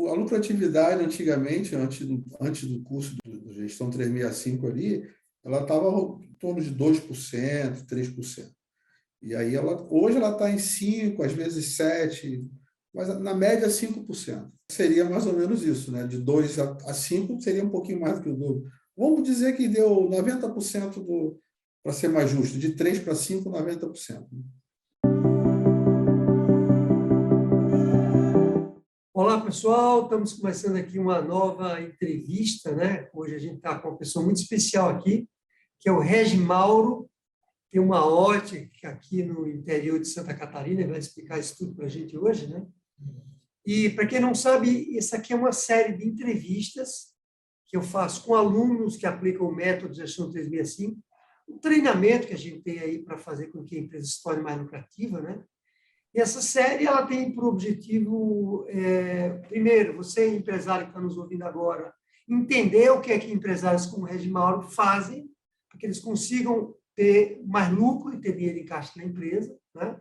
a lucratividade antigamente, antes do curso do Gestão 365 ali, ela estava em torno de 2%, 3%. E aí hoje ela está em 5%, às vezes 7%, mas na média 5%. Seria mais ou menos isso, né? De 2 a 5 seria um pouquinho mais do que o dobro. Vamos dizer que deu 90% para ser mais justo, de 3 para 5, 90%. Olá, pessoal. Estamos começando aqui uma nova entrevista, né? Hoje a gente está com uma pessoa muito especial aqui, que é o Regimauro. Tem uma ótica aqui no interior de Santa Catarina, ele vai explicar isso tudo para a gente hoje, né? E, para quem não sabe, essa aqui é uma série de entrevistas que eu faço com alunos que aplicam o método de gestão 365, um treinamento que a gente tem aí para fazer com que a empresa se torne mais lucrativa, né? E essa série ela tem por objetivo, primeiro, você, empresário que está nos ouvindo agora, entender o que é que empresários como o Regimauro fazem para que eles consigam ter mais lucro e ter dinheiro em caixa na empresa, né?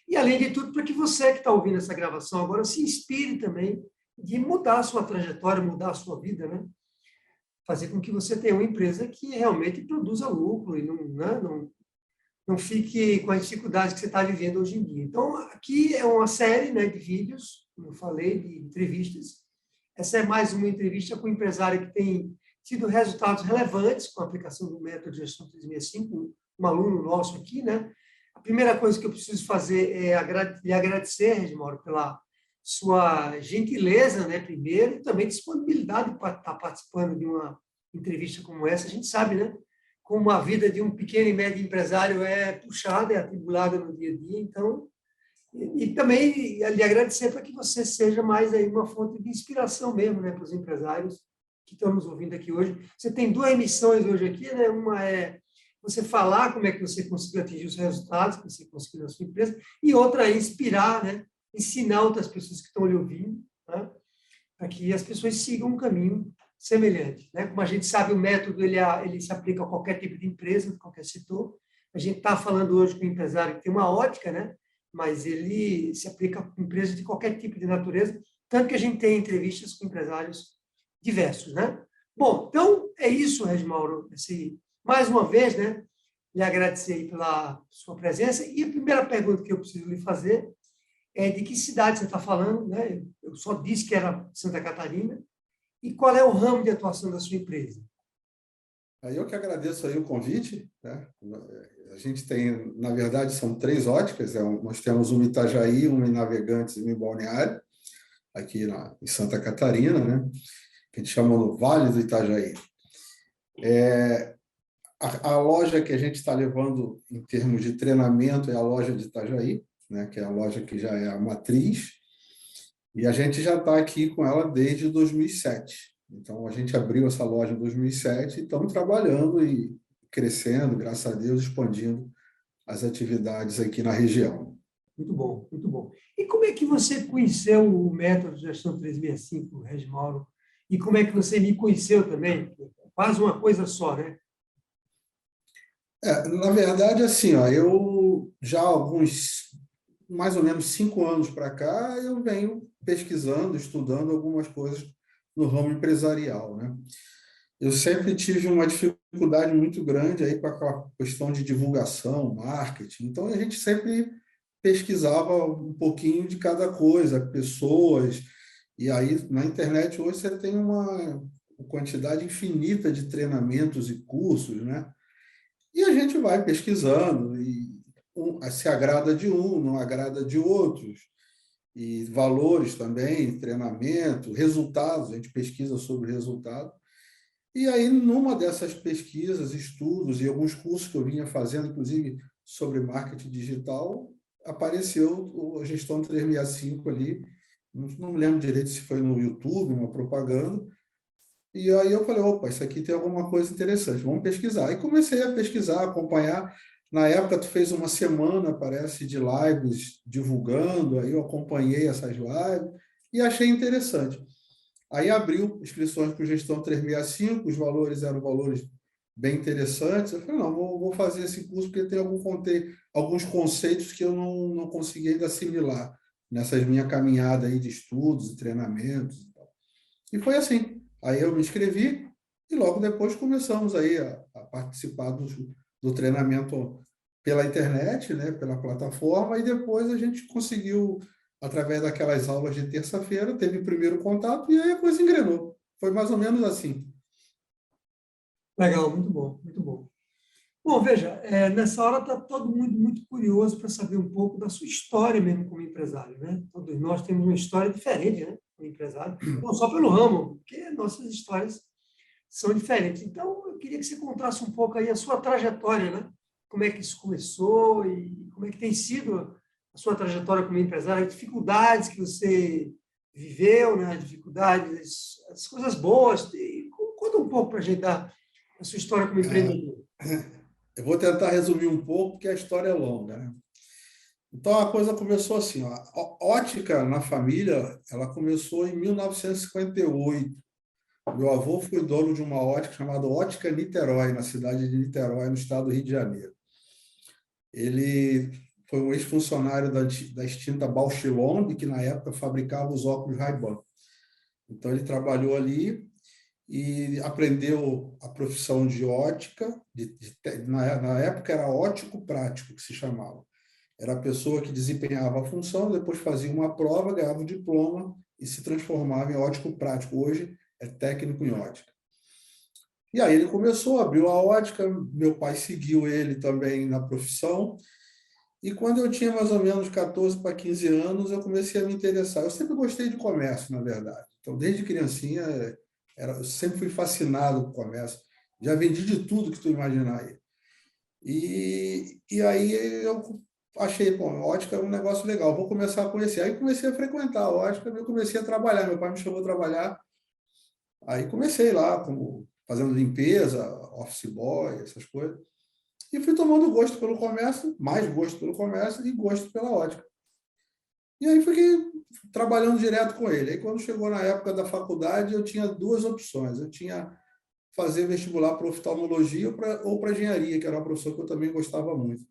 E, além de tudo, para que você que está ouvindo essa gravação agora se inspire também de mudar a sua trajetória, mudar a sua vida, né? Fazer com que você tenha uma empresa que realmente produza lucro e não fique com as dificuldades que você está vivendo hoje em dia. Então, aqui é uma série, né, de vídeos, como eu falei, de entrevistas. Essa é mais uma entrevista com um empresário que tem tido resultados relevantes com a aplicação do método de gestão 365, um aluno nosso aqui, né? A primeira coisa que eu preciso fazer é lhe agradecer, Regimauro, pela sua gentileza, né, primeiro, e também disponibilidade para estar participando de uma entrevista como essa. A gente sabe, né, como a vida de um pequeno e médio empresário é puxada, é atribulada no dia a dia. Então, e também lhe agradecer para que você seja mais aí uma fonte de inspiração mesmo, né, para os empresários que estão nos ouvindo aqui hoje. Você tem duas missões hoje aqui, né? Uma é você falar como é que você conseguiu atingir os resultados que você conseguiu na sua empresa, e outra é inspirar, né? Ensinar outras pessoas que estão lhe ouvindo, né? Para que as pessoas sigam um caminho semelhante, né? Como a gente sabe, o método ele se aplica a qualquer tipo de empresa, a qualquer setor. A gente está falando hoje com um empresário que tem uma ótica, né? Mas ele se aplica a empresas de qualquer tipo de natureza, tanto que a gente tem entrevistas com empresários diversos, né? Bom, então é isso, Regimauro. Mais uma vez, né? Lhe agradecer aí pela sua presença. E a primeira pergunta que eu preciso lhe fazer é de que cidade você está falando, né? Eu só disse que era Santa Catarina. E qual é o ramo de atuação da sua empresa? Eu que agradeço aí o convite, né? A gente tem, na verdade, são 3 óticas. Nós temos uma em Itajaí, uma em Navegantes e uma em Balneário, aqui em Santa Catarina, né? Que a gente chama no Vale do Itajaí. A loja que a gente está levando em termos de treinamento é a loja de Itajaí, né? Que é a loja que já é a matriz, e a gente já está aqui com ela desde 2007. Então, a gente abriu essa loja em 2007 e estamos trabalhando e crescendo, graças a Deus, expandindo as atividades aqui na região. Muito bom, muito bom. E como é que você conheceu o método de gestão 365, Regimauro? E como é que você me conheceu também? Quase uma coisa só, né? Na verdade, assim, ó, eu já há mais ou menos 5 anos para cá, eu venho pesquisando, estudando algumas coisas no ramo empresarial, né? Eu sempre tive uma dificuldade muito grande aí com a questão de divulgação, marketing. Então, a gente sempre pesquisava um pouquinho de cada coisa, pessoas. E aí, na internet, hoje você tem uma quantidade infinita de treinamentos e cursos, né? E a gente vai pesquisando e se agrada de um, não agrada de outros. E valores também, treinamento, resultados, a gente pesquisa sobre resultado. E aí, numa dessas pesquisas, estudos e alguns cursos que eu vinha fazendo, inclusive sobre marketing digital, apareceu a Gestão 365 ali. Não me lembro direito se foi no YouTube, uma propaganda. E aí eu falei, opa, isso aqui tem alguma coisa interessante, vamos pesquisar. Aí comecei a pesquisar, acompanhar. Na época, tu fez uma semana, parece, de lives divulgando, aí eu acompanhei essas lives e achei interessante. Aí abriu inscrições para o Gestão 365, os valores eram valores bem interessantes. Eu falei, não, vou fazer esse curso porque tem alguns conceitos que eu não consegui ainda assimilar nessas minha caminhada aí de estudos e treinamentos e tal. E foi assim. Aí eu me inscrevi e logo depois começamos aí a participar do treinamento pela internet, né, pela plataforma, e depois a gente conseguiu, através daquelas aulas de terça-feira, teve o primeiro contato e aí a coisa engrenou. Foi mais ou menos assim. Legal, muito bom, muito bom. Bom, veja, nessa hora está todo mundo muito curioso para saber um pouco da sua história mesmo como empresário, né? Todos nós temos uma história diferente, né, como empresário, não só pelo ramo, porque nossas histórias são diferentes. Então, eu queria que você contasse um pouco aí a sua trajetória, né? Como é que isso começou e como é que tem sido a sua trajetória como empresário, as dificuldades que você viveu, né? As dificuldades, as coisas boas. E conta um pouco para a gente a sua história como empreendedor. Eu vou tentar resumir um pouco, porque a história é longa, né? Então a coisa começou assim, ó. A ótica na família, ela começou em 1958. Meu avô foi dono de uma ótica chamada Ótica Niterói, na cidade de Niterói, no estado do Rio de Janeiro. Ele foi um ex-funcionário da extinta Bausch Lomb, que na época fabricava os óculos Ray-Ban. Então ele trabalhou ali e aprendeu a profissão de ótica, na época era ótico prático que se chamava. Era a pessoa que desempenhava a função, depois fazia uma prova, ganhava o diploma e se transformava em ótico prático. Hoje é técnico em ótica. E aí ele começou, abriu a ótica, meu pai seguiu ele também na profissão, e quando eu tinha mais ou menos 14 para 15 anos, eu comecei a me interessar. Eu sempre gostei de comércio, na verdade. Então, desde criancinha, eu sempre fui fascinado com comércio. Já vendi de tudo que tu imaginar aí. E aí eu achei, pô, ótica é um negócio legal, vou começar a conhecer. Aí comecei a frequentar a ótica, eu comecei a trabalhar. Meu pai me chamou a trabalhar, aí comecei lá, como, fazendo limpeza, office boy, essas coisas. E fui tomando gosto pelo comércio, mais gosto pelo comércio e gosto pela ótica. E aí fiquei trabalhando direto com ele. Aí quando chegou na época da faculdade, eu tinha duas opções. Eu tinha fazer vestibular para oftalmologia ou para engenharia, que era uma profissão que eu também gostava muito.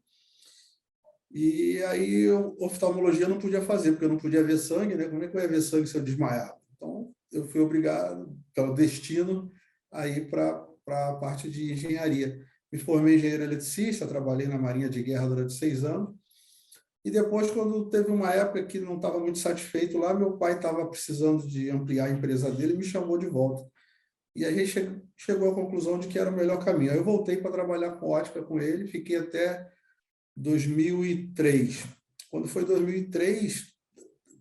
E aí, oftalmologia eu não podia fazer, porque eu não podia ver sangue, né? Como é que eu ia ver sangue se eu desmaiava? Então, eu fui obrigado, pelo destino, a ir para a parte de engenharia. Me formei em engenheiro eletricista, trabalhei na Marinha de Guerra durante 6 anos. E depois, quando teve uma época que não estava muito satisfeito lá, meu pai estava precisando de ampliar a empresa dele e me chamou de volta. E a gente chegou à conclusão de que era o melhor caminho. Aí eu voltei para trabalhar com ótica com ele, fiquei até 2003. Quando foi 2003,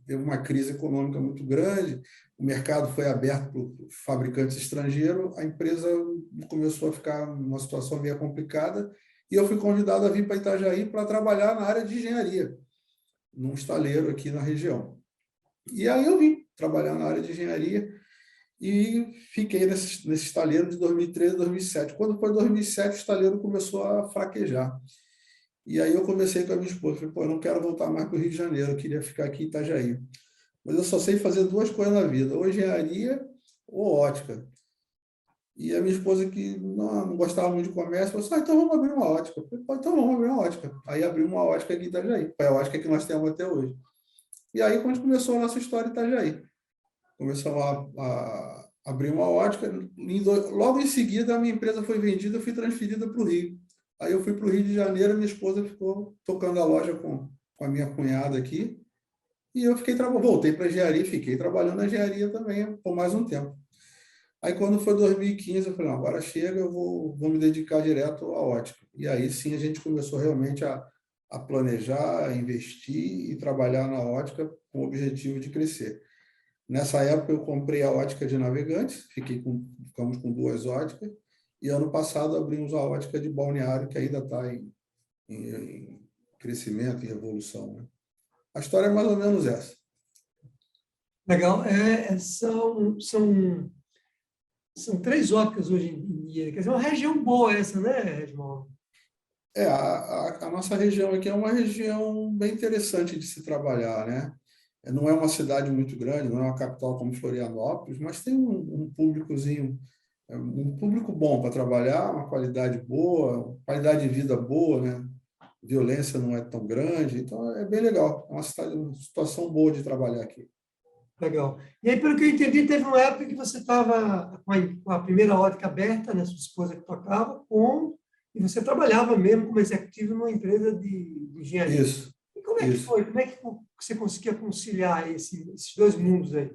teve uma crise econômica muito grande, o mercado foi aberto para fabricantes estrangeiros, a empresa começou a ficar numa situação meio complicada e eu fui convidado a vir para Itajaí para trabalhar na área de engenharia, num estaleiro aqui na região. E aí eu vim trabalhar na área de engenharia e fiquei nesse estaleiro de 2013 a 2007. Quando foi 2007, o estaleiro começou a fraquejar. E aí eu conversei com a minha esposa, falei, pô, eu não quero voltar mais para o Rio de Janeiro, eu queria ficar aqui em Itajaí. Mas eu só sei fazer duas coisas na vida, ou engenharia ou ótica. E a minha esposa, que não gostava muito de comércio, falou assim, então vamos abrir uma ótica. Eu falei, pô, então vamos abrir uma ótica. Aí abrimos uma ótica aqui em Itajaí. Foi a ótica que nós temos até hoje. E aí quando começou a nossa história em Itajaí. Começamos a abrir uma ótica. Logo em seguida, a minha empresa foi vendida, eu fui transferida para o Rio. Aí eu fui para o Rio de Janeiro, minha esposa ficou tocando a loja com a minha cunhada aqui, e eu voltei para a engenharia e fiquei trabalhando na engenharia também por mais um tempo. Aí quando foi 2015, eu falei, não, agora chega, eu vou me dedicar direto à ótica. E aí sim a gente começou realmente a planejar, a investir e trabalhar na ótica com o objetivo de crescer. Nessa época, eu comprei a ótica de Navegantes, ficamos com duas óticas, e ano passado abrimos a ótica de Balneário, que ainda está em crescimento e evolução. Né? A história é mais ou menos essa. Legal. São três óticas hoje em dia. Quer dizer, uma região boa essa, né, Regimal? A nossa região aqui é uma região bem interessante de se trabalhar, né? Não é uma cidade muito grande, não é uma capital como Florianópolis, mas tem um públicozinho, um público bom para trabalhar, uma qualidade boa, qualidade de vida boa, né? Violência não é tão grande, então é bem legal. É uma situação boa de trabalhar aqui. Legal. E aí, pelo que eu entendi, teve uma época que você estava com a primeira ótica aberta, né? Sua esposa que tocava, e você trabalhava mesmo como executivo numa empresa de engenharia. Isso, E como é que isso. foi? Como é que você conseguia conciliar esses dois mundos aí?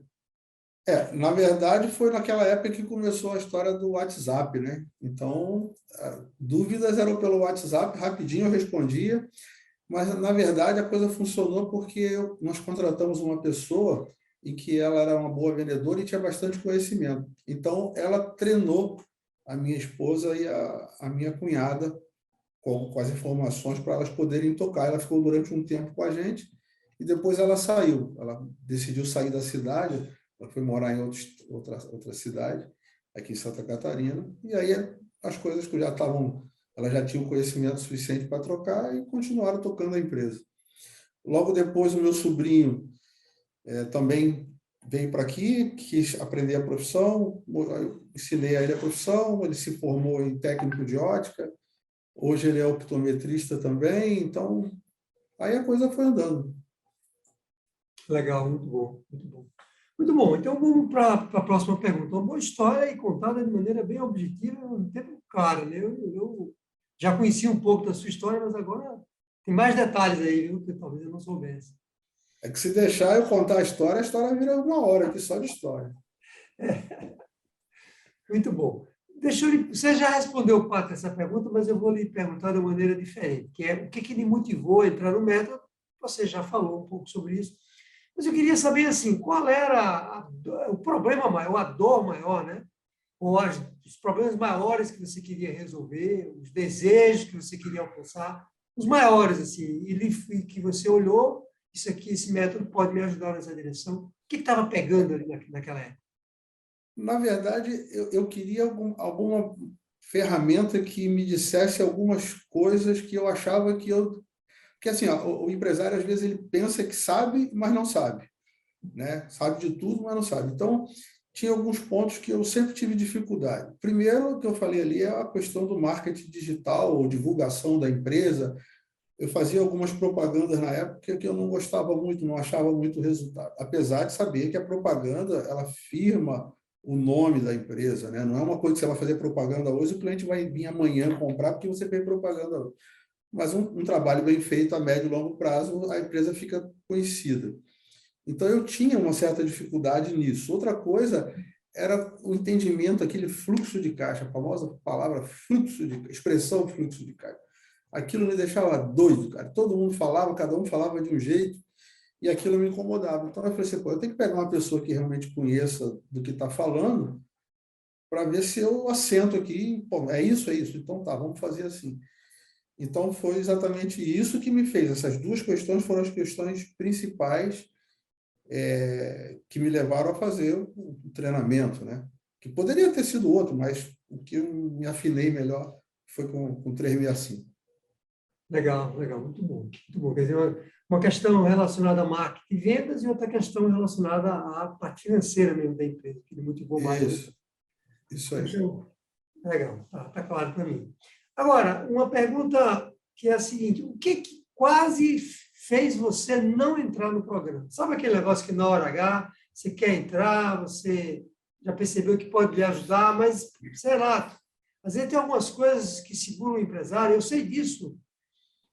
Na verdade, foi naquela época que começou a história do WhatsApp, né? Então, dúvidas eram pelo WhatsApp, rapidinho eu respondia, mas, na verdade, a coisa funcionou porque nós contratamos uma pessoa em que ela era uma boa vendedora e tinha bastante conhecimento. Então, ela treinou a minha esposa e a minha cunhada com as informações para elas poderem tocar. Ela ficou durante um tempo com a gente e depois ela saiu. Ela decidiu sair da cidade, ela foi morar em outra cidade, aqui em Santa Catarina, e aí as coisas que já estavam, ela já tinha o conhecimento suficiente para trocar e continuaram tocando a empresa. Logo depois, o meu sobrinho também veio para aqui, quis aprender a profissão, eu ensinei a ele a profissão, ele se formou em técnico de ótica, hoje ele é optometrista também, então aí a coisa foi andando. Legal, muito bom, muito bom. Muito bom. Então, vamos para a próxima pergunta. Uma boa história e contada de maneira bem objetiva, um tempo claro, né? Eu já conheci um pouco da sua história, mas agora tem mais detalhes aí, viu, que talvez eu não soubesse. É que se deixar eu contar a história vira uma hora aqui só de história. Muito bom. Você já respondeu parte dessa pergunta, mas eu vou lhe perguntar de uma maneira diferente, que é o que lhe motivou a entrar no método? Você já falou um pouco sobre isso, mas eu queria saber assim, qual era o problema maior, a dor maior, né? Ou os problemas maiores que você queria resolver, os desejos que você queria alcançar, os maiores assim, e que você olhou, isso aqui, esse método pode me ajudar nessa direção. O que estava pegando ali naquela época? Na verdade, eu queria alguma ferramenta que me dissesse algumas coisas que eu achava que eu... Porque assim, ó, o empresário às vezes ele pensa que sabe, mas não sabe, né? Sabe de tudo, mas não sabe. Então, tinha alguns pontos que eu sempre tive dificuldade. Primeiro, o que eu falei ali é a questão do marketing digital, ou divulgação da empresa. Eu fazia algumas propagandas na época que eu não gostava muito, não achava muito resultado. Apesar de saber que a propaganda, ela firma o nome da empresa, né? Não é uma coisa que você vai fazer propaganda hoje, o cliente vai vir amanhã comprar porque você fez propaganda hoje. Mas um trabalho bem feito a médio e longo prazo, a empresa fica conhecida. Então, eu tinha uma certa dificuldade nisso. Outra coisa era o entendimento, aquele fluxo de caixa, a famosa palavra expressão fluxo de caixa. Aquilo me deixava doido, cara. Todo mundo falava, cada um falava de um jeito, e aquilo me incomodava. Então, eu falei assim, pô, eu tenho que pegar uma pessoa que realmente conheça do que está falando, para ver se eu assento aqui, pô, é isso, é isso. Então, tá, vamos fazer assim. Então, foi exatamente isso que me fez. Essas duas questões foram as questões principais que me levaram a fazer o treinamento, né? Que poderia ter sido outro, mas o que eu me afinei melhor foi com 365. Legal, legal, muito bom, muito bom. Quer dizer, uma questão relacionada a marketing e vendas e outra questão relacionada à parte financeira mesmo da empresa, que lhe motivou mais. Isso aí. Então, legal, tá claro para mim. Agora, uma pergunta que é a seguinte: o que quase fez você não entrar no programa? Sabe aquele negócio que na hora H você quer entrar, você já percebeu que pode lhe ajudar, mas, sei lá, às vezes tem algumas coisas que seguram o empresário, eu sei disso,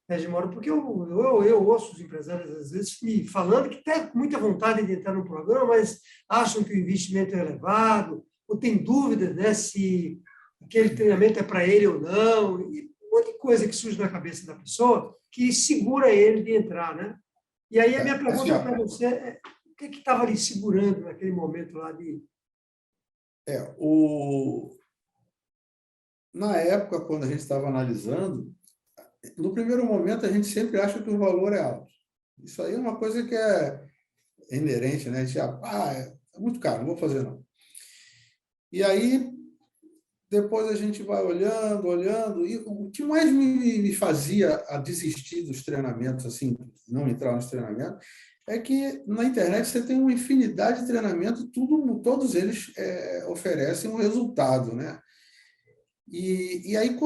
Edmoro, porque eu ouço os empresários, às vezes, me falando que tem muita vontade de entrar no programa, mas acham que o investimento é elevado, ou tem dúvidas, né, se aquele treinamento é para ele ou não, e um monte de coisa que surge na cabeça da pessoa que segura ele de entrar, né? E aí a minha Assim, pergunta ó, para você é: o que estava ali segurando naquele momento lá de... é, o, na época, quando a gente estava analisando, no primeiro momento a gente sempre acha que o valor é alto. Isso aí é uma coisa que é inerente, né? A gente, é muito caro, não vou fazer não. E aí, depois a gente vai olhando, olhando, e o que mais me fazia a desistir dos treinamentos, assim, não entrar nos treinamentos, é que na internet você tem uma infinidade de treinamentos, todos eles oferecem um resultado, né? E aí,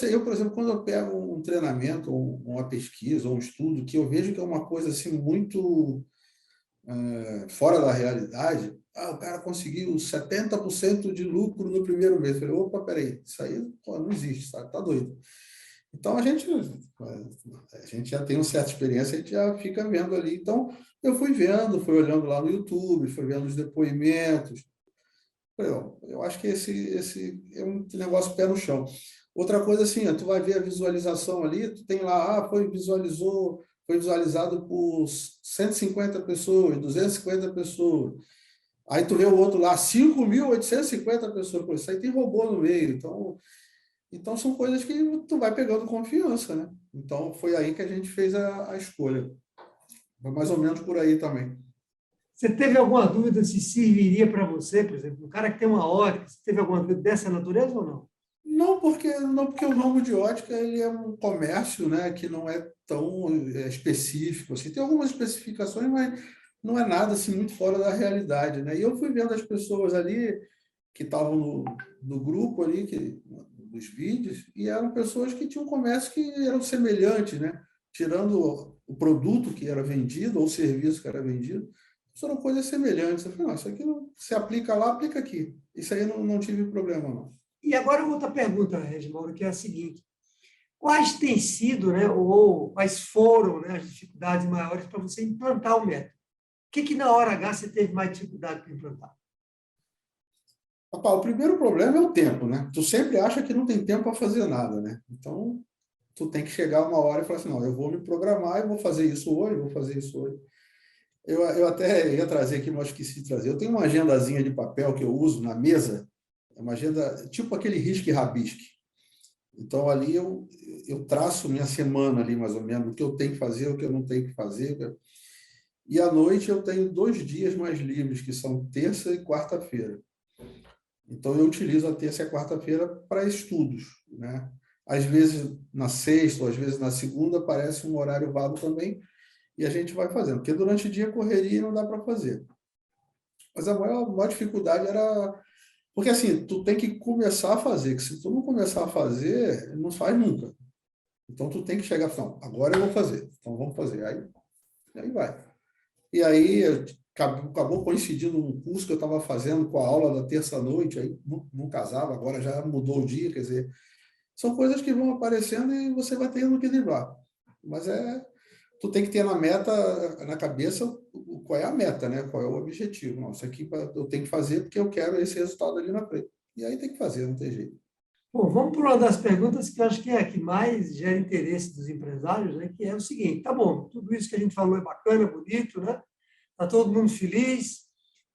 eu, por exemplo, quando eu pego um treinamento, ou uma pesquisa, ou um estudo, que eu vejo que é uma coisa assim muito fora da realidade, o cara conseguiu 70% de lucro no primeiro mês. Eu falei, opa, peraí, isso aí pô, não existe, tá doido. Então, a gente já tem uma certa experiência, a gente já fica vendo ali. Então, eu fui vendo, fui olhando lá no YouTube, fui vendo os depoimentos. Falei, ó, eu acho que esse é um negócio pé no chão. Outra coisa assim, tu vai ver a visualização ali, tu tem lá, foi visualizado por 150 pessoas, 250 pessoas. Aí tu vê o outro lá, 5.850 pessoas. Pô, isso aí tem robô no meio. Então são coisas que tu vai pegando confiança, né? Então foi aí que a gente fez a escolha. Foi mais ou menos por aí também. Você teve alguma dúvida se serviria para você, por exemplo, um cara que tem uma ótica, você teve alguma dúvida dessa natureza ou não? Não porque o ramo de ótica ele é um comércio, né, que não é tão específico assim. Tem algumas especificações, mas não é nada assim muito fora da realidade, né? E eu fui vendo as pessoas ali que estavam no grupo ali dos vídeos e eram pessoas que tinham comércio que eram semelhantes, né? Tirando o produto que era vendido ou o serviço que era vendido, foram coisas semelhantes. Eu falei, não, isso aqui não se aplica lá, aplica aqui. Isso aí eu não tive problema, não. E agora outra pergunta, Regimauro, que é a seguinte: quais têm sido, né, ou quais foram, né, as dificuldades maiores para você implantar o método? O que na hora H você teve mais dificuldade para implantar? Rapaz, o primeiro problema é o tempo, né? Tu sempre acha que não tem tempo para fazer nada, né? Então, tu tem que chegar uma hora e falar assim, não, eu vou me programar e vou fazer isso hoje, vou fazer isso hoje. Eu até ia trazer aqui, mas esqueci de trazer. Eu tenho uma agendazinha de papel que eu uso na mesa, é uma agenda tipo aquele risque e rabisque. Então, ali eu traço minha semana ali, mais ou menos, o que eu tenho que fazer, o que eu não tenho que fazer. E à noite eu tenho 2 dias mais livres, que são terça e quarta-feira. Então, eu utilizo a terça e a quarta-feira para estudos, né? Às vezes na sexta, ou às vezes na segunda, aparece um horário vago também, e a gente vai fazendo, porque durante o dia correria e não dá para fazer. Mas a maior dificuldade era... Porque assim, tu tem que começar a fazer, que se tu não começar a fazer, não faz nunca. Então, tu tem que chegar e falar, não, agora eu vou fazer, então vamos fazer. Aí vai. E aí acabou coincidindo um curso que eu estava fazendo com a aula da terça-noite, aí não casava, agora já mudou o dia, quer dizer, são coisas que vão aparecendo e você vai tendo que driblar. Mas tu tem que ter na cabeça qual é a meta, né? Qual é o objetivo. Não, isso aqui eu tenho que fazer porque eu quero esse resultado ali na frente. E aí tem que fazer, não tem jeito. Bom, vamos para uma das perguntas que eu acho que é a que mais gera interesse dos empresários, né? Que é o seguinte: tá bom, tudo isso que a gente falou é bacana, bonito, né? Tá todo mundo feliz,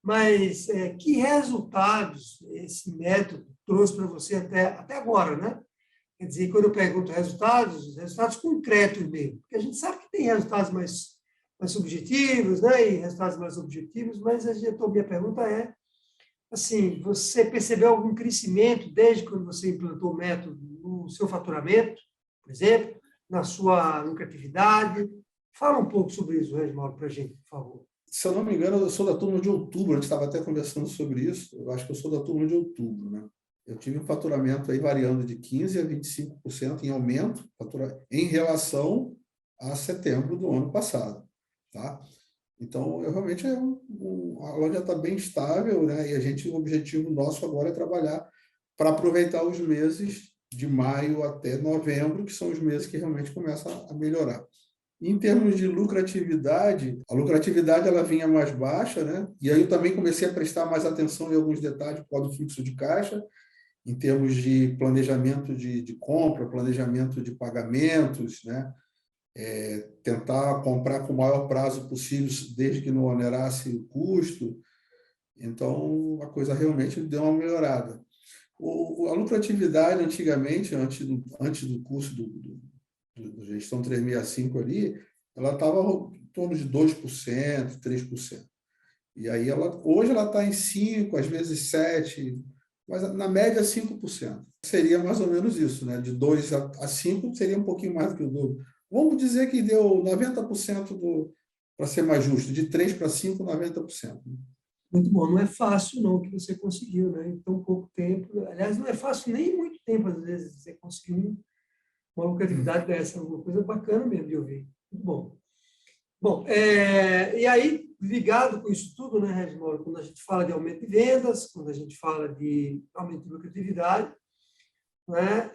mas que resultados esse método trouxe para você até agora, né? Quer dizer, quando eu pergunto resultados concretos mesmo, porque a gente sabe que tem resultados mais subjetivos, né? E resultados mais objetivos, mas a minha pergunta é assim, você percebeu algum crescimento desde quando você implantou o método no seu faturamento, por exemplo, na sua lucratividade? Fala um pouco sobre isso, Regimaldo, para a gente, por favor. Se eu não me engano, eu sou da turma de outubro, a gente estava até conversando sobre isso, eu acho que eu sou da turma de outubro, né? Eu tive um faturamento aí variando de 15% a 25% em aumento em relação a setembro do ano passado, tá? Então, eu realmente a loja está bem estável, né? O objetivo nosso agora é trabalhar para aproveitar os meses de maio até novembro, que são os meses que realmente começam a melhorar. Em termos de lucratividade, a lucratividade ela vinha mais baixa, né? E aí eu também comecei a prestar mais atenção em alguns detalhes por causa do fluxo de caixa, em termos de planejamento de compra, planejamento de pagamentos, né? Tentar comprar com o maior prazo possível, desde que não onerasse o custo. Então, a coisa realmente deu uma melhorada. A lucratividade, antigamente, antes do curso do Gestão 365 ali, ela estava em torno de 2%, 3%. E aí, hoje ela está em 5%, às vezes 7%, mas na média 5%. Seria mais ou menos isso, né? De 2 a 5 seria um pouquinho mais do que o dobro. Vamos dizer que deu 90% para ser mais justo, de 3 para 5, 90%. Muito bom. Não é fácil, não, que você conseguiu, né? Em tão pouco tempo. Aliás, não é fácil nem muito tempo, às vezes, você conseguir uma lucratividade dessa, uma coisa bacana mesmo de ouvir. Muito bom. Bom, e aí, ligado com isso tudo, né, Reginaldo? Quando a gente fala de aumento de vendas, quando a gente fala de aumento de lucratividade, né,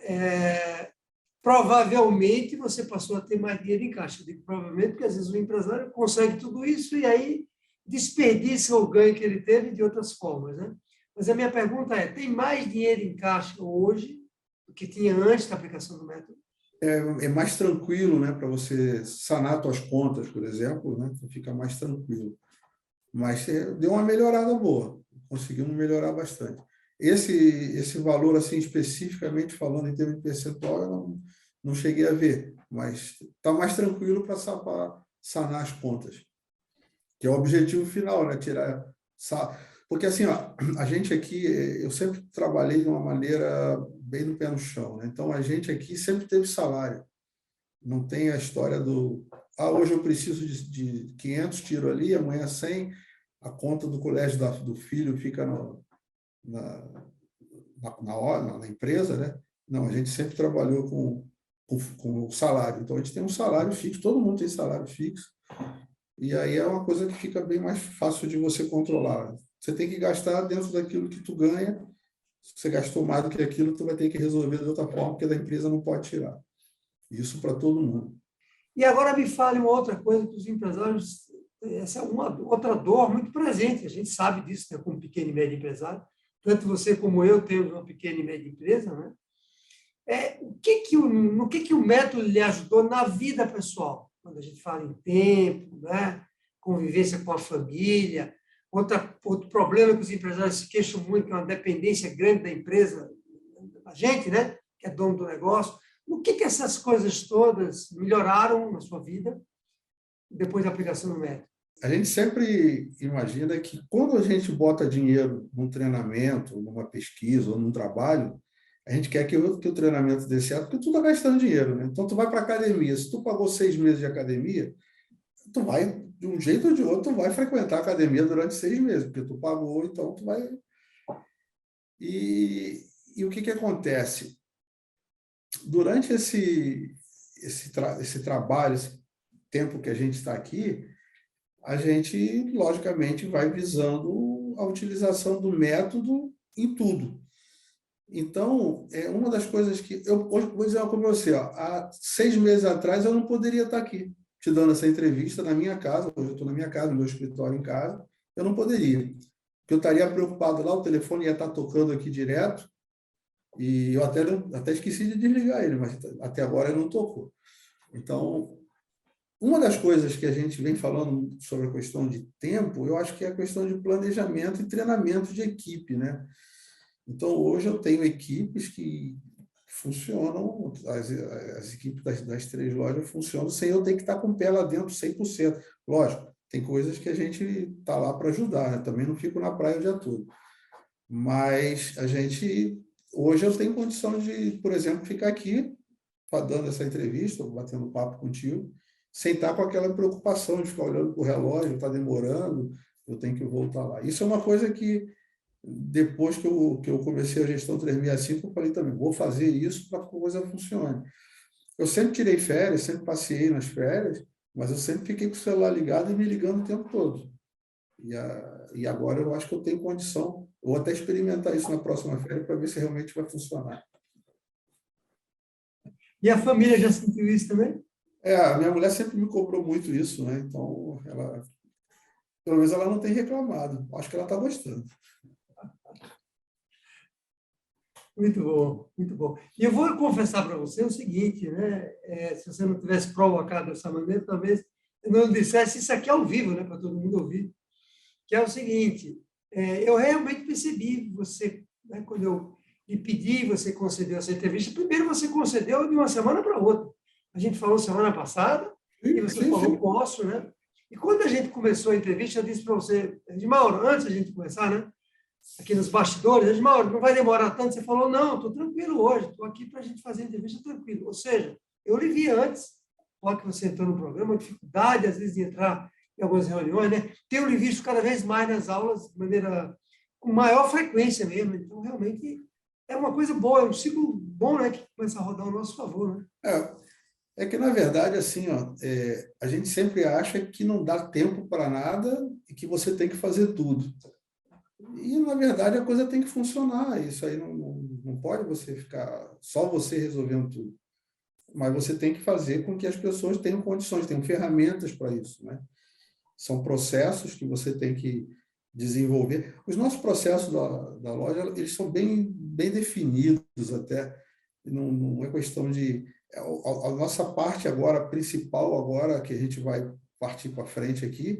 provavelmente você passou a ter mais dinheiro em caixa. Eu digo provavelmente, porque às vezes o empresário consegue tudo isso e aí desperdiça o ganho que ele teve de outras formas, né? Mas a minha pergunta é, tem mais dinheiro em caixa hoje do que tinha antes da aplicação do método? É mais tranquilo, né, para você sanar suas contas, por exemplo, né? Você fica mais tranquilo. Mas deu uma melhorada boa, conseguimos melhorar bastante. Esse valor, assim, especificamente falando em termos de percentual, eu não cheguei a ver, mas está mais tranquilo para sanar as contas, que é o objetivo final, né? Porque, assim, ó, a gente aqui, eu sempre trabalhei de uma maneira bem no pé no chão, né? Então, a gente aqui sempre teve salário. Não tem a história do... hoje eu preciso de 500, tiro ali, amanhã 100, a conta do colégio do filho fica na empresa, né? Não, a gente sempre trabalhou com salário. Então, a gente tem um salário fixo, todo mundo tem salário fixo, e aí é uma coisa que fica bem mais fácil de você controlar. Você tem que gastar dentro daquilo que tu ganha. Se você gastou mais do que aquilo, tu vai ter que resolver de outra forma, porque da empresa não pode tirar. Isso para todo mundo. E agora me fale uma outra coisa que os empresários, essa é uma outra dor muito presente, a gente sabe disso, né, como pequeno e médio empresário, tanto você como eu temos uma pequena e média empresa, né? No que o método lhe ajudou na vida pessoal? Quando a gente fala em tempo, né? Convivência com a família, outro problema que os empresários se queixam muito, que é uma dependência grande da empresa, da gente, né? Que é dono do negócio. O que essas coisas todas melhoraram na sua vida depois da aplicação do método? A gente sempre imagina que quando a gente bota dinheiro num treinamento, numa pesquisa ou num trabalho, a gente quer que o treinamento dê certo, porque tu está gastando dinheiro, né? Então, tu vai para a academia. Se tu pagou 6 meses de academia, tu vai, de um jeito ou de outro, tu vai frequentar a academia durante 6 meses, porque tu pagou, então tu vai... E o que acontece? Durante esse trabalho, esse tempo que a gente está aqui, a gente, logicamente, vai visando a utilização do método em tudo. Então, é uma das coisas que... Eu hoje vou dizer uma coisa para você. Ó, há 6 meses atrás, eu não poderia estar aqui te dando essa entrevista na minha casa. Hoje eu estou na minha casa, no meu escritório em casa. Eu não poderia. Porque eu estaria preocupado lá, o telefone ia estar tocando aqui direto, e eu até esqueci de desligar ele, mas até agora ele não tocou. Então, uma das coisas que a gente vem falando sobre a questão de tempo, eu acho que é a questão de planejamento e treinamento de equipe, né? Então, hoje eu tenho equipes que funcionam, as equipes das 3 lojas funcionam sem eu ter que estar com o pé lá dentro 100%. Lógico, tem coisas que a gente está lá para ajudar, né? Também não fico na praia o dia todo. Mas hoje eu tenho condição de, por exemplo, ficar aqui dando essa entrevista, batendo papo contigo, sem estar com aquela preocupação de ficar olhando para o relógio, está demorando, eu tenho que voltar lá. Isso é uma coisa que, depois que eu comecei a gestão 365, eu falei também, vou fazer isso para que a coisa funcione. Eu sempre tirei férias, sempre passei nas férias, mas eu sempre fiquei com o celular ligado e me ligando o tempo todo. E agora eu acho que eu tenho condição, vou até experimentar isso na próxima férias para ver se realmente vai funcionar. E a família já sentiu isso também? A minha mulher sempre me cobrou muito isso, né? Então, pelo menos ela não tem reclamado. Acho que ela está gostando. Muito bom, muito bom. E eu vou confessar para você o seguinte, né? Se você não tivesse provocado dessa maneira, talvez eu não dissesse isso aqui ao vivo, né? Para todo mundo ouvir. Que é o seguinte, eu realmente percebi você, né, quando eu lhe pedi, você concedeu essa entrevista. Primeiro, você concedeu de uma semana para outra. A gente falou semana passada e você falou posso, né? E quando a gente começou a entrevista, eu disse para você, Edmauro, antes da gente começar, né? Aqui nos bastidores, Edmauro, não vai demorar tanto. Você falou, não, estou tranquilo hoje, estou aqui para a gente fazer a entrevista tranquilo. Ou seja, eu lhe vi antes, logo que você entrou no programa, dificuldade, às vezes, de entrar em algumas reuniões, né? Tenho lhe visto cada vez mais nas aulas, de maneira, com maior frequência mesmo. Então, realmente, é uma coisa boa, é um ciclo bom, né? Que começa a rodar ao nosso favor, né? É que, na verdade, assim, ó, a gente sempre acha que não dá tempo para nada e que você tem que fazer tudo. E, na verdade, a coisa tem que funcionar. Isso aí não pode você ficar só você resolvendo tudo. Mas você tem que fazer com que as pessoas tenham condições, tenham ferramentas para isso, né? São processos que você tem que desenvolver. Os nossos processos da loja, eles são bem definidos até. Não é questão de... A nossa parte agora, principal agora, que a gente vai partir para frente aqui,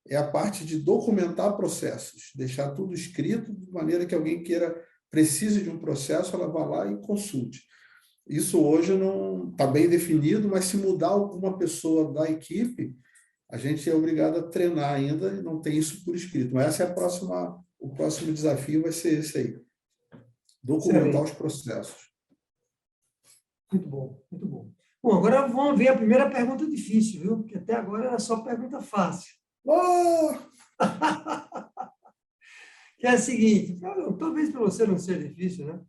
é a parte de documentar processos, deixar tudo escrito de maneira que alguém precise de um processo, ela vá lá e consulte. Isso hoje não está bem definido, mas se mudar alguma pessoa da equipe, a gente é obrigado a treinar ainda e não tem isso por escrito. Mas essa é o próximo desafio vai ser esse aí, documentar Excelente. os processos. Muito bom, muito bom. Bom, agora vamos ver a primeira pergunta difícil, viu? Porque até agora era só pergunta fácil. Oh! Que é a seguinte, talvez para você não seja difícil, né?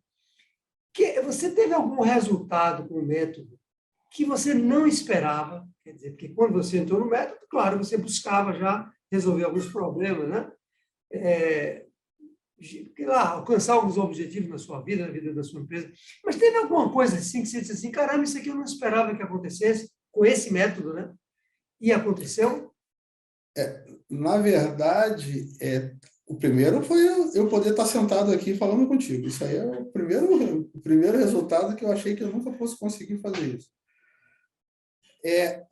Que você teve algum resultado com o método que você não esperava? Quer dizer, porque quando você entrou no método, claro, você buscava já resolver alguns problemas, né? Lá, alcançar alguns objetivos na sua vida, na vida da sua empresa. Mas teve alguma coisa assim que você disse assim, caramba, isso aqui eu não esperava que acontecesse com esse método, né? E aconteceu? Na verdade, o primeiro foi eu poder estar sentado aqui falando contigo. Isso aí é o primeiro resultado que eu achei que eu nunca fosse conseguir fazer isso.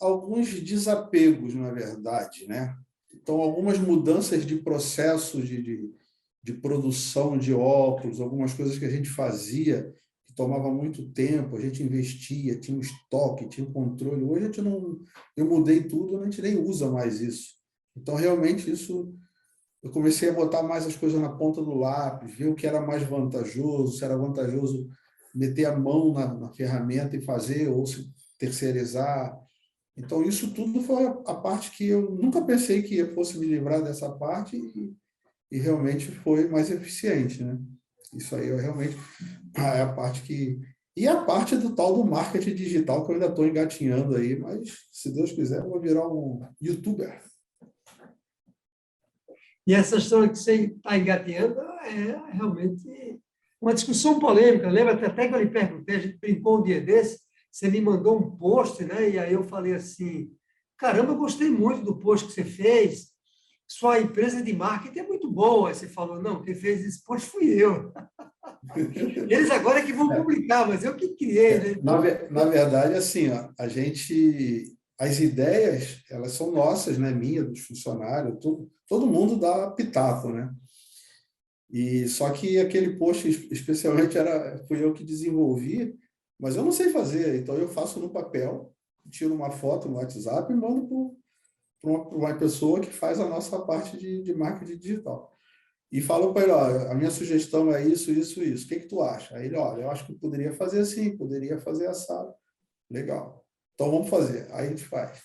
Alguns desapegos, na verdade, né? Então, algumas mudanças de processo de produção de óculos, algumas coisas que a gente fazia, que tomava muito tempo, a gente investia, tinha um estoque, tinha um controle. Hoje a gente não... Eu mudei tudo, a gente nem usa mais isso. Então, realmente, isso... Eu comecei a botar mais as coisas na ponta do lápis, ver o que era mais vantajoso, se era vantajoso meter a mão na ferramenta e fazer, ou se terceirizar. Então, isso tudo foi a parte que eu nunca pensei que eu fosse me livrar dessa parte e realmente foi mais eficiente, né? Isso aí realmente é a parte que... E a parte do tal do marketing digital, que eu ainda estou engatinhando aí, mas, se Deus quiser, eu vou virar um youtuber. E essa história que você está engateando é realmente uma discussão polêmica. Lembra até que eu lhe perguntei, a gente brincou um dia desse, você me mandou um post, né? E aí eu falei assim, caramba, eu gostei muito do post que você fez, sua empresa de marketing é muito boa. Aí você falou, não, quem fez esse post fui eu. Eles agora é que vão publicar, mas eu que criei, né? Na, Então, na verdade, assim, ó, as ideias, elas são nossas, né? Minha, dos funcionários, todo mundo dá pitaco, né? E só que aquele post, especialmente, fui eu que desenvolvi, mas eu não sei fazer, então eu faço no papel, tiro uma foto no WhatsApp e mando para uma pessoa que faz a nossa parte de marketing digital. E falo para ele, ó, a minha sugestão é isso, isso, isso. O que tu acha? Aí ele, olha, eu acho que poderia fazer assim, poderia fazer assado. Legal. Então vamos fazer. Aí a gente faz.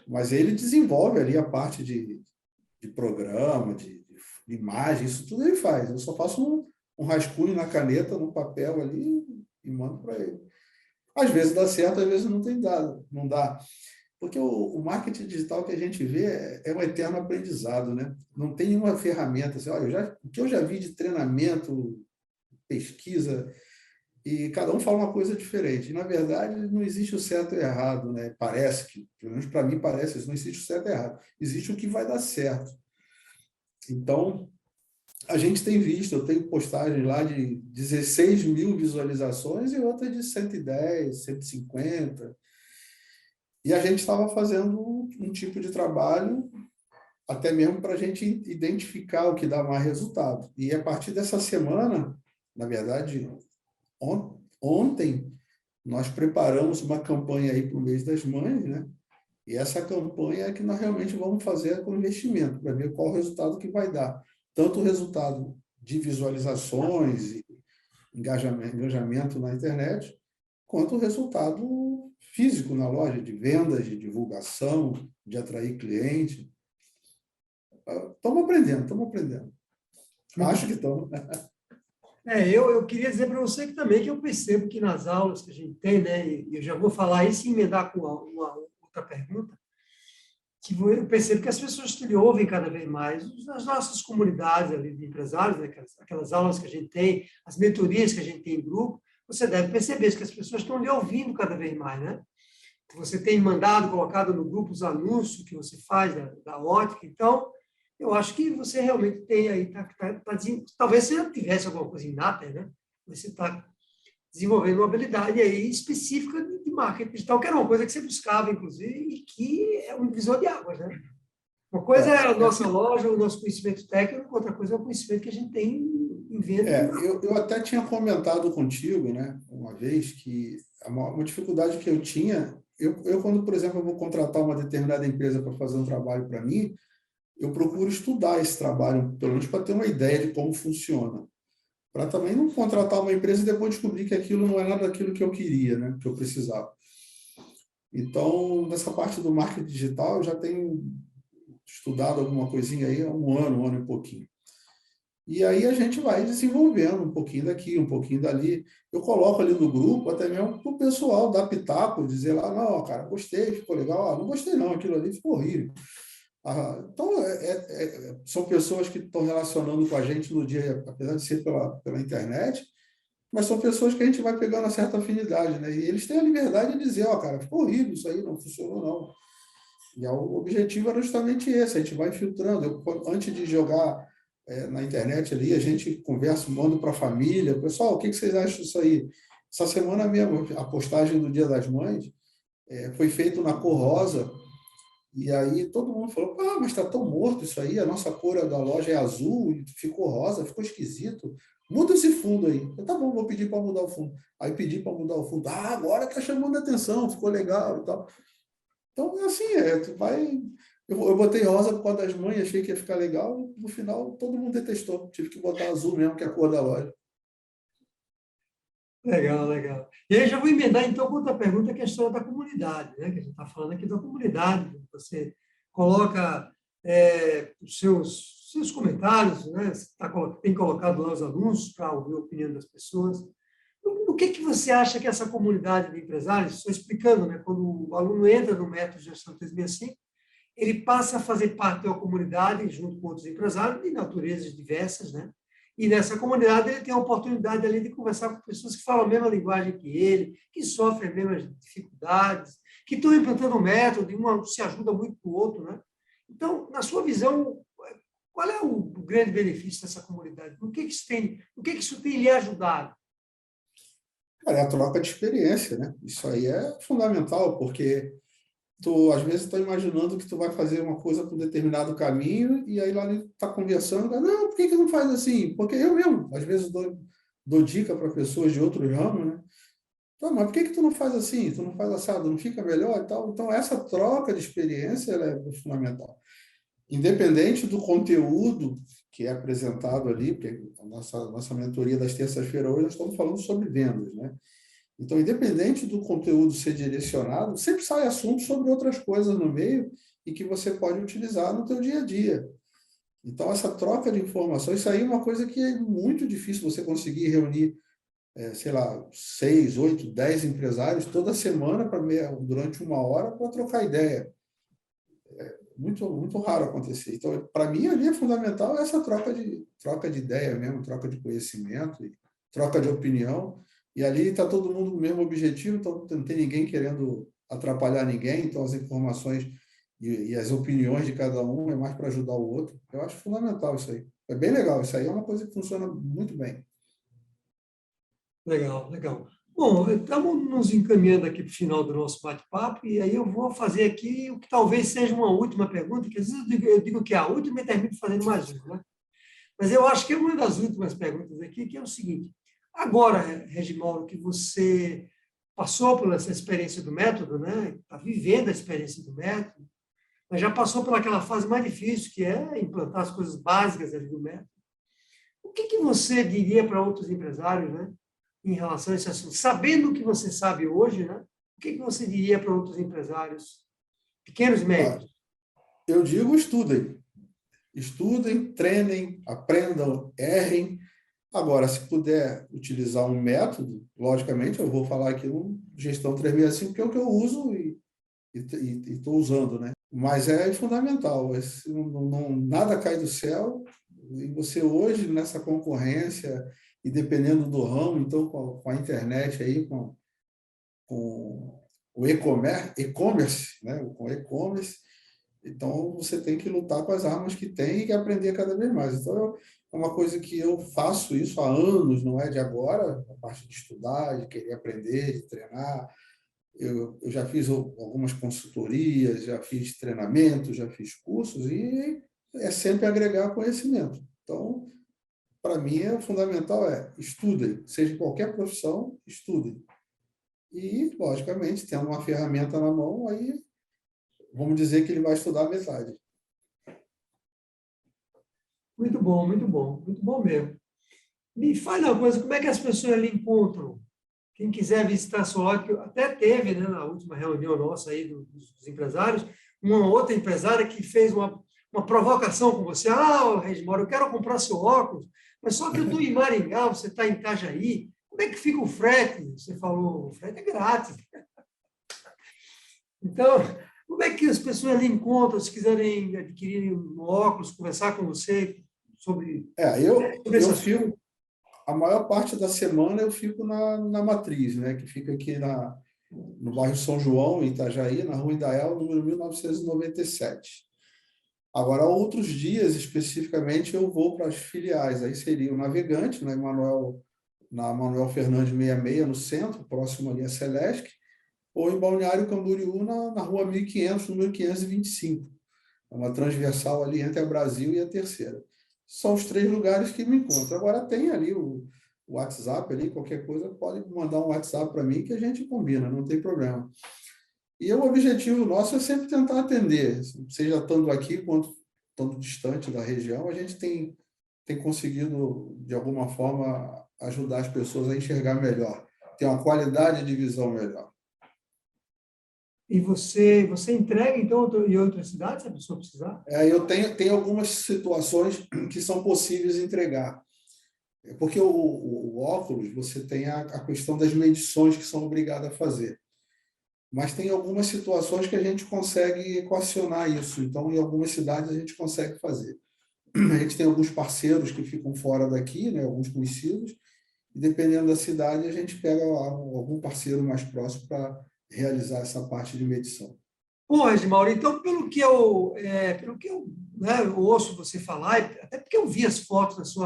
Mas ele desenvolve ali a parte de programa, de imagem, isso tudo ele faz. Eu só faço um rascunho na caneta, no papel ali e mando para ele. Às vezes dá certo, às vezes não tem dado, não dá. Porque o marketing digital que a gente vê é um eterno aprendizado, né? Não tem uma ferramenta assim, olha, o que eu já vi de treinamento, pesquisa, e cada um fala uma coisa diferente. E, na verdade, não existe o certo e o errado, né? Parece que, pelo menos para mim parece isso, não existe o certo e o errado. Existe o que vai dar certo. Então, a gente tem visto, eu tenho postagens lá de 16 mil visualizações e outra de 110, 150. E a gente estava fazendo um tipo de trabalho até mesmo para a gente identificar o que dá mais resultado. E a partir dessa semana, na verdade, ontem, nós preparamos uma campanha aí para o mês das mães, né? E essa campanha é que nós realmente vamos fazer com investimento, para ver qual o resultado que vai dar. Tanto o resultado de visualizações e engajamento na internet, quanto o resultado físico na loja, de vendas, de divulgação, de atrair cliente. Estamos aprendendo, estamos aprendendo. muito Acho que estamos. Eu queria dizer para você que também que eu percebo que nas aulas que a gente tem, né, e eu já vou falar isso e emendar com uma outra pergunta, que eu percebo que as pessoas que lhe ouvem cada vez mais, as nossas comunidades ali de empresários, né, aquelas aulas que a gente tem, as mentorias que a gente tem em grupo, você deve perceber que as pessoas estão lhe ouvindo cada vez mais, né? Você tem mandado, colocado no grupo os anúncios que você faz da ótica, então, eu acho que você realmente tem aí, talvez você já tivesse alguma coisa inata, né? Você está desenvolvendo uma habilidade aí específica de marketing digital, que era uma coisa que você buscava, inclusive, e que é um divisor de águas, né? Uma coisa é a nossa loja, o nosso conhecimento técnico, outra coisa é o conhecimento que a gente tem em venda. Eu até tinha comentado contigo, né, uma vez, que uma dificuldade que eu tinha, quando, por exemplo, eu vou contratar uma determinada empresa para fazer um trabalho para mim, eu procuro estudar esse trabalho, pelo menos para ter uma ideia de como funciona. Para também não contratar uma empresa e depois descobrir que aquilo não é nada daquilo que eu queria, né, que eu precisava. Então, nessa parte do marketing digital, eu já tenho estudado alguma coisinha aí há um ano e pouquinho. E aí a gente vai desenvolvendo um pouquinho daqui, um pouquinho dali. Eu coloco ali no grupo, até mesmo para o pessoal dar pitaco, dizer lá, não, cara, gostei, ficou legal. Não gostei não, aquilo ali ficou horrível. Então, são pessoas que estão relacionando com a gente no dia, apesar de ser pela internet, mas são pessoas que a gente vai pegando uma certa afinidade, né? E eles têm a liberdade de dizer, ó, cara, ficou horrível isso aí, não funcionou não. E o objetivo era justamente esse, a gente vai filtrando. Antes de jogar na internet ali, a gente conversa, manda para a família, pessoal, o que vocês acham disso aí? Essa semana mesmo, a postagem do Dia das Mães foi feita na cor rosa, e aí todo mundo falou, mas está tão morto isso aí, a nossa cor da loja é azul, e ficou rosa, ficou esquisito. Muda esse fundo aí. Tá bom, vou pedir para mudar o fundo. Aí pedi para mudar o fundo. Agora está chamando a atenção, ficou legal e tal. Então, assim, tu vai... Eu botei rosa por causa das mães, achei que ia ficar legal, no final todo mundo detestou. Tive que botar azul mesmo, que é a cor da loja. Legal, legal. E aí já vou emendar, então, com outra pergunta, que é a história da comunidade, né? Que a gente está falando aqui da comunidade. Você coloca os seus comentários, né? Você tem colocado lá os anúncios para ouvir a opinião das pessoas. O que você acha que essa comunidade de empresários, estou explicando, né? Quando o aluno entra no método de gestão 365, ele passa a fazer parte de uma comunidade junto com outros empresários de naturezas diversas, né? E nessa comunidade ele tem a oportunidade ali de conversar com pessoas que falam a mesma linguagem que ele, que sofrem as mesmas dificuldades, que estão implantando um método e um se ajuda muito com o outro, né? Então, na sua visão, qual é o grande benefício dessa comunidade? O que isso tem lhe ajudado? Cara, é a troca de experiência, né? Isso aí é fundamental, porque tu, às vezes, está imaginando que tu vai fazer uma coisa por um determinado caminho e aí lá está conversando, não, por que não faz assim? Porque eu mesmo, às vezes, dou dica para pessoas de outro ramo, né? Então, mas por que tu não faz assim? Tu não faz assado? Não fica melhor e tal? Então, essa troca de experiência ela é fundamental. Independente do conteúdo que é apresentado ali, porque a nossa mentoria das terças-feiras hoje nós estamos falando sobre vendas, né? Então, independente do conteúdo ser direcionado, sempre sai assunto sobre outras coisas no meio e que você pode utilizar no teu dia a dia. Então, essa troca de informações, isso aí é uma coisa que é muito difícil você conseguir reunir, sei lá, 6, 8, 10 empresários toda semana durante uma hora para trocar ideia. Muito, muito raro acontecer. Então, para mim, ali é fundamental essa troca de ideia mesmo, troca de conhecimento, troca de opinião. E ali está todo mundo com o mesmo objetivo, então não tem ninguém querendo atrapalhar ninguém, então as informações e as opiniões de cada um é mais para ajudar o outro. Eu acho fundamental isso aí. É bem legal, isso aí é uma coisa que funciona muito bem. Legal, legal. Bom, estamos nos encaminhando aqui para o final do nosso bate-papo, e aí eu vou fazer aqui o que talvez seja uma última pergunta, que às vezes eu digo que é a última e termino fazendo mais uma, né? Mas eu acho que é uma das últimas perguntas aqui, que é o seguinte: agora, Regimauro, que você passou por essa experiência do método, né? Está vivendo a experiência do método, mas já passou por aquela fase mais difícil, que é implantar as coisas básicas ali do método. O que você diria para outros empresários, né? Em relação a esse assunto? Sabendo o que você sabe hoje, né? O que você diria para outros empresários, pequenos e médios? Eu digo estudem. Estudem, treinem, aprendam, errem, Agora, se puder utilizar um método, logicamente, eu vou falar aqui no Gestão 365, que é o que eu uso e estou usando, né? Mas é fundamental, nada cai do céu, e você hoje, nessa concorrência, e dependendo do ramo, então, com a internet aí, com o e-commerce, né? Com e-commerce, então você tem que lutar com as armas que tem e que aprender cada vez mais. Então, é uma coisa que eu faço isso há anos, não é de agora, a parte de estudar, de querer aprender, de treinar. Eu já fiz algumas consultorias, já fiz treinamentos, já fiz cursos, e é sempre agregar conhecimento. Então, para mim, o fundamental estudem, seja em qualquer profissão, estudem. E, logicamente, tendo uma ferramenta na mão, aí vamos dizer que ele vai estudar metade. Muito bom mesmo. Me fale uma coisa, como é que as pessoas ali encontram? Quem quiser visitar a sua ótica, até teve, né, na última reunião nossa aí dos empresários, uma outra empresária que fez uma provocação com você. Ah, Regimauro, eu quero comprar seu óculos, mas só que eu estou em Maringá, você está em Itajaí, como é que fica o frete? Você falou, o frete é grátis. Então, como é que as pessoas ali encontram, se quiserem adquirir um óculos, conversar com você sobre esse eu assunto? fico, a maior parte da semana eu fico na Matriz, né, que fica aqui no bairro São João, em Itajaí, na Rua Indaial, número 1997. Agora, outros dias, especificamente, eu vou para as filiais. Aí seria o Navegante, na Manuel Fernandes 66, no centro, próximo ali a Celesc, ou em Balneário Camboriú, na Rua 1500, número 525. É uma transversal ali entre a Brasil e a Terceira. São os 3 lugares que me encontro. Agora tem ali o WhatsApp, ali, qualquer coisa, pode mandar um WhatsApp para mim que a gente combina, não tem problema. E o objetivo nosso é sempre tentar atender, seja estando aqui quanto estando distante da região, a gente tem conseguido, de alguma forma, ajudar as pessoas a enxergar melhor, ter uma qualidade de visão melhor. E você entrega, então, em outras cidades, se a pessoa precisar? Eu tenho algumas situações que são possíveis de entregar. Porque o óculos, você tem a questão das medições que são obrigados a fazer. Mas tem algumas situações que a gente consegue equacionar isso. Então, em algumas cidades, a gente consegue fazer. A gente tem alguns parceiros que ficam fora daqui, né, alguns conhecidos, e dependendo da cidade, a gente pega algum parceiro mais próximo para realizar essa parte de medição. Bom, Edmauro, então, pelo que eu né, eu ouço você falar, até porque eu vi as fotos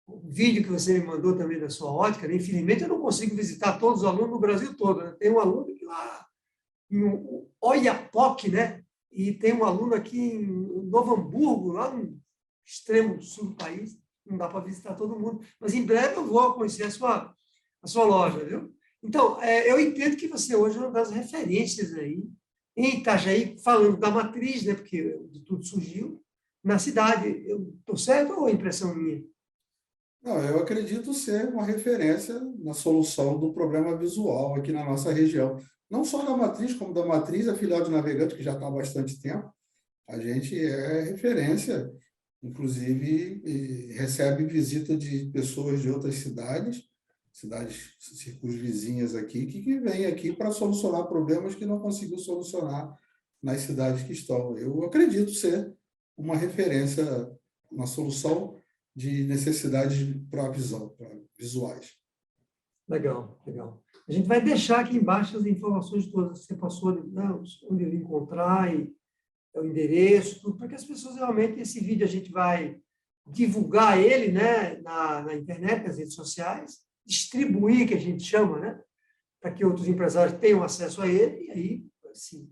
o vídeo que você me mandou também da sua ótica, né? Infelizmente, eu não consigo visitar todos os alunos no Brasil todo, né? Tem um aluno que lá em Oiapoque, né? E tem um aluno aqui em Novo Hamburgo, lá no extremo sul do país. Não dá para visitar todo mundo. Mas em breve eu vou conhecer a sua loja, viu? Então, eu entendo que você hoje é uma das referências aí em Itajaí, falando da matriz, né? Porque tudo surgiu na cidade. Eu estou certo ou é impressão minha? Não, eu acredito ser uma referência na solução do problema visual aqui na nossa região. Não só da Matriz, como da Matriz, a filial de Navegante, que já está há bastante tempo. A gente é referência, inclusive recebe visita de pessoas de outras cidades circunvizinhas aqui, que vêm aqui para solucionar problemas que não conseguiu solucionar nas cidades que estão. Eu acredito ser uma referência na solução de necessidades para visuais. Legal, legal. A gente vai deixar aqui embaixo as informações todas que você passou, né, onde ele encontrar, e o endereço, tudo, para que as pessoas realmente, esse vídeo a gente vai divulgar ele, né, na internet, nas redes sociais, distribuir, que a gente chama, né, para que outros empresários tenham acesso a ele, e aí, assim,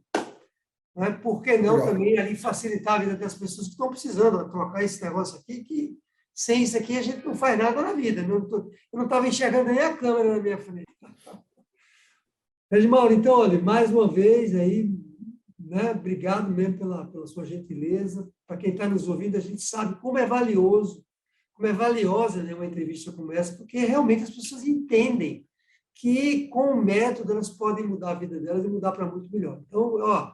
né, por que não Legal. também ali facilitar a vida das pessoas que estão precisando trocar esse negócio aqui, que sem isso aqui a gente não faz nada na vida. Eu não estava enxergando nem a câmera na minha frente. Regimauro, então, olha, mais uma vez aí, né, obrigado mesmo pela sua gentileza. Para quem está nos ouvindo, a gente sabe como é valioso, como é valiosa, né, uma entrevista como essa, porque realmente as pessoas entendem que com o método elas podem mudar a vida delas e mudar para muito melhor. Então, ó,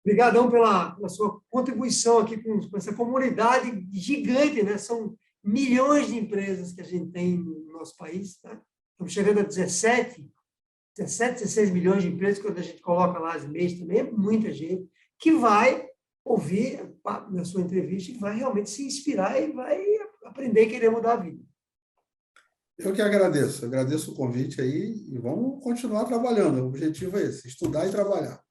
obrigadão pela sua contribuição aqui com essa comunidade gigante, né? São milhões de empresas que a gente tem no nosso país, tá? Estamos chegando a 17, 16 milhões de empresas, quando a gente coloca lá as e-mails também, é muita gente que vai ouvir na sua entrevista e vai realmente se inspirar e vai aprender a querer mudar a vida. Eu que agradeço o convite aí e vamos continuar trabalhando. O objetivo é esse, estudar e trabalhar.